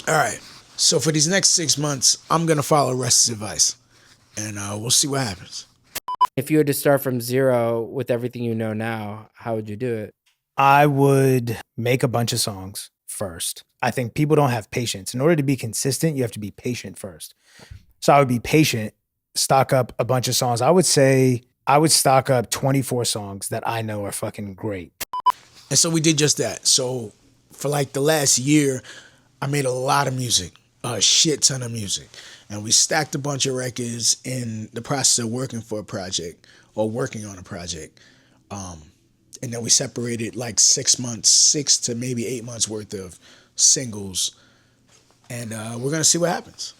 All right. So for these next 6 months, I'm gonna follow Russ's advice, and we'll see what happens. If you had to start from zero with everything you know now, how would you do it? I would make a bunch of songs first. I think people don't have patience. In order to be consistent, you have to be patient first. So I would be patient, stock up a bunch of songs. I would say I would stock up 24 songs that I know are fucking great. And so we did just that. So for like the last year, I made a lot of music, a shit ton of music. And we stacked a bunch of records in the process of working for a project or working on a project. And then we separated like 6 months, 6 to maybe 8 months worth of singles. And we're going to see what happens.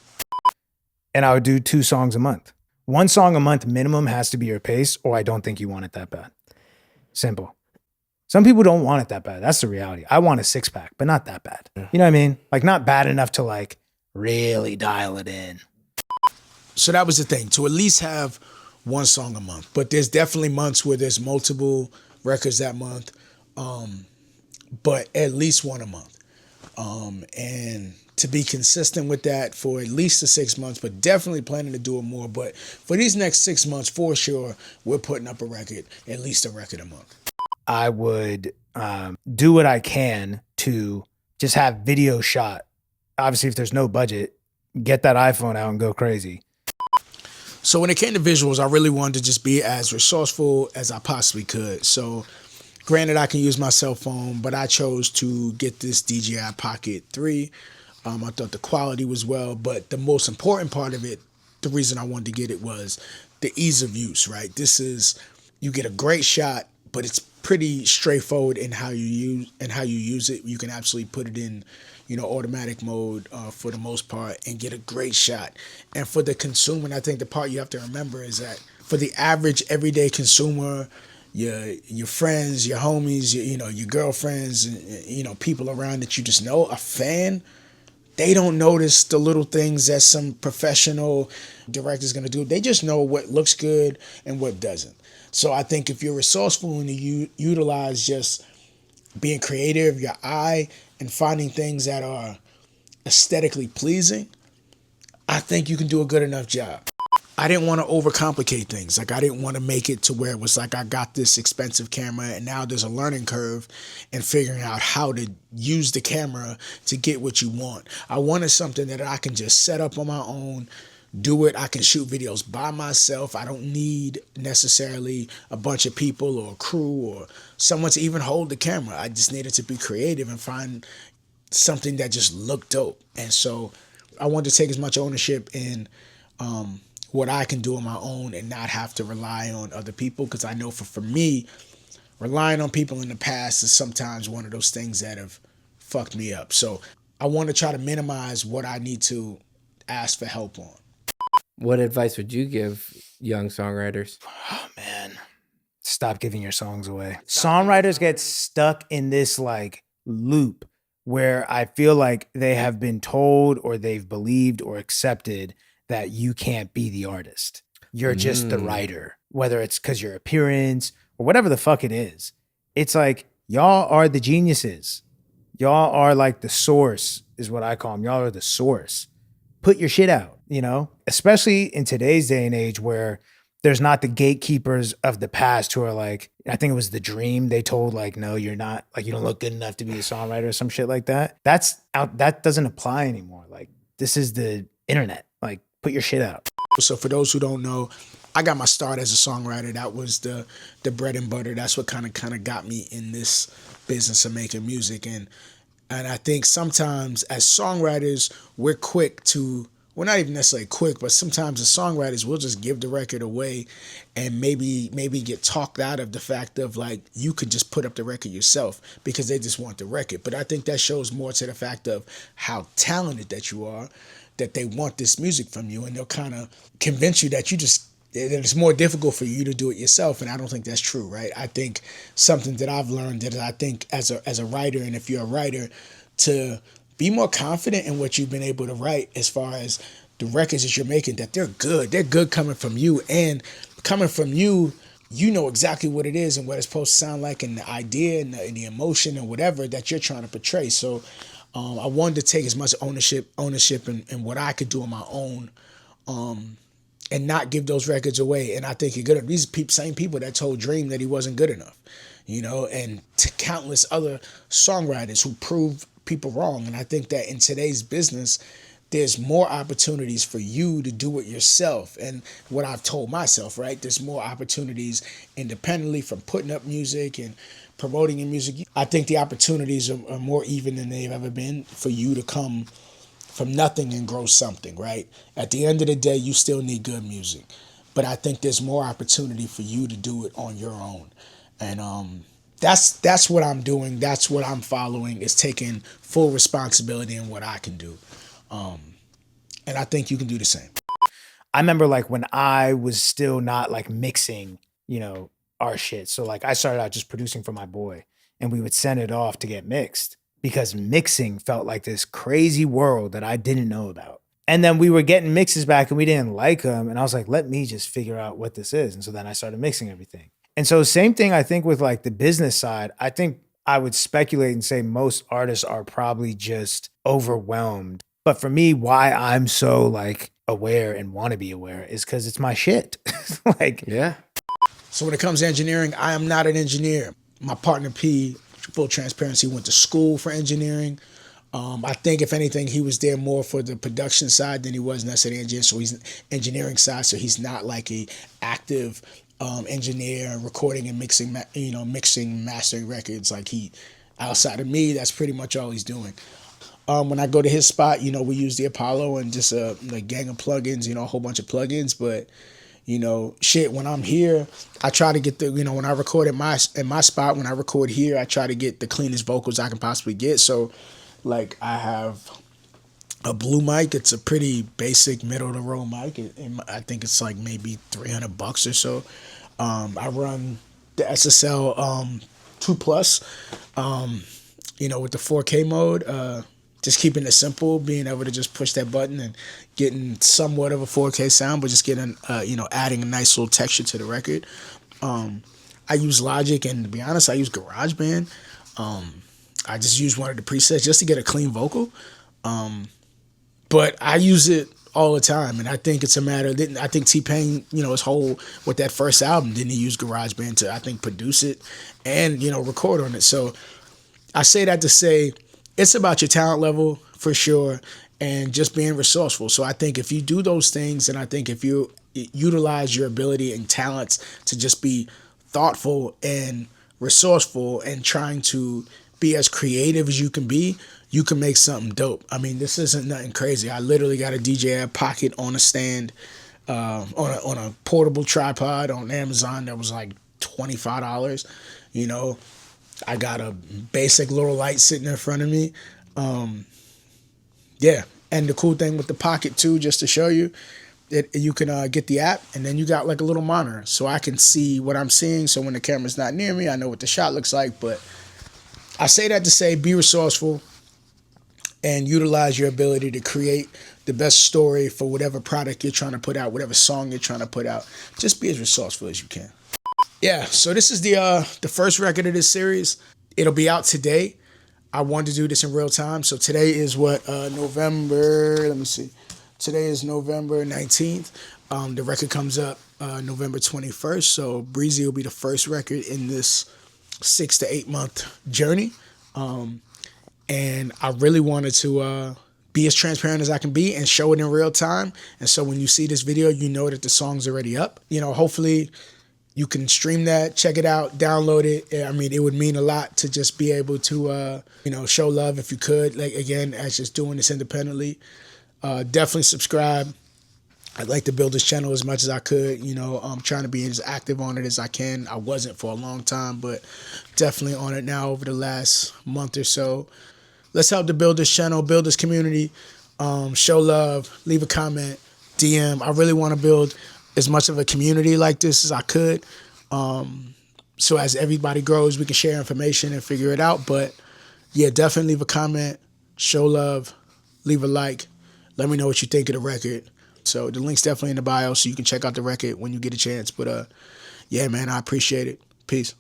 And I would do 2 songs a month. 1 song a month minimum has to be your pace, or I don't think you want it that bad. Simple. Some people don't want it that bad. That's the reality. I want a 6 pack, but not that bad. You know what I mean? Like not bad enough to like really dial it in. So that was the thing, to at least have one song a month. But there's definitely months where there's multiple records that month, but at least one a month. And to be consistent with that for at least the 6 months, but definitely planning to do it more. But for these next 6 months, for sure, we're putting up a record, at least a record a month. I would do what I can to just have video shot. Obviously, if there's no budget, get that iPhone out and go crazy. So when it came to visuals, I really wanted to just be as resourceful as I possibly could. So granted, I can use my cell phone, but I chose to get this DJI Pocket 3. I thought the quality was well, but the most important part of it, the reason I wanted to get it was the ease of use, right? You get a great shot, but it's pretty straightforward in how you use it. You can absolutely put it in, automatic mode for the most part and get a great shot. And for the consumer, and I think the part you have to remember is that for the average everyday consumer, your friends, your homies, your girlfriends, people around that you just know, a fan, they don't notice the little things that some professional director is going to do. They just know what looks good and what doesn't. So I think if you're resourceful and you utilize just being creative, your eye, and finding things that are aesthetically pleasing, I think you can do a good enough job. I didn't want to overcomplicate things. Like I didn't want to make it to where it was like I got this expensive camera and now there's a learning curve in figuring out how to use the camera to get what you want. I wanted something that I can just set up on my own, do it. I can shoot videos by myself. I don't need necessarily a bunch of people or a crew or someone to even hold the camera. I just needed to be creative and find something that just looked dope. And so I wanted to take as much ownership in what I can do on my own and not have to rely on other people. Because I know for me, relying on people in the past is sometimes one of those things that have fucked me up. So I want to try to minimize what I need to ask for help on. What advice would you give young songwriters? Oh man, stop giving your songs away. Songwriters get stuck in this like loop where I feel like they have been told or they've believed or accepted that you can't be the artist. You're just the writer, whether it's because your appearance or whatever the fuck it is. It's like, y'all are the geniuses. Y'all are like the source, is what I call them. Y'all are the source. Put your shit out, especially in today's day and age where there's not the gatekeepers of the past who are like, I think it was The Dream. They told like, no, you're not, like, you don't look good enough to be a songwriter or some shit like that. That's out. That doesn't apply anymore. Like, this is the internet. Like, put your shit out. So for those who don't know, I got my start as a songwriter. That was the bread and butter. That's what kind of got me in this business of making music. And I think sometimes as songwriters, we're quick to, we're not even necessarily quick, but sometimes as songwriters, we'll just give the record away and maybe get talked out of the fact of like, you could just put up the record yourself because they just want the record. But I think that shows more to the fact of how talented that you are, that they want this music from you, and they'll kind of convince you that that it's more difficult for you to do it yourself. And I don't think that's true, right? I think something that I've learned that I think as a writer, and if you're a writer, to be more confident in what you've been able to write as far as the records that you're making, that they're good. They're good coming from you, and coming from you, you know exactly what it is and what it's supposed to sound like, and the idea and the emotion and whatever that you're trying to portray. So I wanted to take as much ownership in what I could do on my own, and not give those records away. And I think these same people that told Dream that he wasn't good enough, and to countless other songwriters who proved people wrong. And I think that in today's business, there's more opportunities for you to do it yourself. And what I've told myself, right? There's more opportunities independently from putting up music and promoting your music. I think the opportunities are more even than they've ever been for you to come from nothing and grow something, right? At the end of the day, you still need good music. But I think there's more opportunity for you to do it on your own. And that's what I'm doing. That's what I'm following, is taking full responsibility in what I can do. And I think you can do the same. I remember like when I was still not like mixing, our shit. So like I started out just producing for my boy, and we would send it off to get mixed because mixing felt like this crazy world that I didn't know about. And then we were getting mixes back and we didn't like them. And I was like, let me just figure out what this is. And so then I started mixing everything. And so same thing, I think, with like the business side. I think I would speculate and say most artists are probably just overwhelmed. But for me, why I'm so like aware and want to be aware is because it's my shit. Like, Yeah. So when it comes to engineering, I am not an engineer. My partner P, full transparency, went to school for engineering. I think if anything, he was there more for the production side than he was necessarily engineering. So he's engineering side. So he's not like a active engineer, recording and mixing, mastering records. Like outside of me, that's pretty much all he's doing. When I go to his spot, we use the Apollo and just a gang of plugins, a whole bunch of plugins. But when I'm here, I try to get when I record in my spot, when I record here, I try to get the cleanest vocals I can possibly get. So, like, I have a blue mic. It's a pretty basic middle of the road mic. I think it's like maybe $300 or so. I run the SSL 2 Plus, with the 4K mode. Just keeping it simple, being able to just push that button and getting somewhat of a 4K sound, but just getting, adding a nice little texture to the record. I use Logic, and to be honest, I use GarageBand. I just use one of the presets just to get a clean vocal. But I use it all the time, and I think it's a matter. I think T-Pain, his whole with that first album, didn't he use GarageBand to, I think, produce it and record on it. So I say that to say, it's about your talent level for sure, and just being resourceful. So I think if you do those things, and I think if you utilize your ability and talents to just be thoughtful and resourceful and trying to be as creative as you can make something dope. I mean, this isn't nothing crazy. I literally got a DJI Pocket on a stand, on a portable tripod on Amazon that was like $25. I got a basic little light sitting in front of me. And the cool thing with the Pocket too, just to show you, you can get the app, and then you got like a little monitor, so I can see what I'm seeing. So when the camera's not near me, I know what the shot looks like. But I say that to say, be resourceful and utilize your ability to create the best story for whatever product you're trying to put out, whatever song you're trying to put out. Just be as resourceful as you can. Yeah, so this is the first record of this series. It'll be out today. I wanted to do this in real time. So today is November, let me see. Today is November 19th. The record comes up November 21st. So Breezy will be the first record in this 6 to 8 month journey. And I really wanted to be as transparent as I can be and show it in real time. And so when you see this video, you know that the song's already up. Hopefully you can stream that, check it out, download it. I mean, it would mean a lot to just be able to, show love if you could. Like, again, as just doing this independently. Definitely subscribe. I'd like to build this channel as much as I could. I'm trying to be as active on it as I can. I wasn't for a long time, but definitely on it now over the last month or so. Let's help to build this channel, build this community, show love, leave a comment, DM. I really want to build as much of a community like this as I could. So as everybody grows, we can share information and figure it out. But yeah, definitely leave a comment, show love, leave a like. Let me know what you think of the record. So the link's definitely in the bio, so you can check out the record when you get a chance. But yeah, man, I appreciate it. Peace.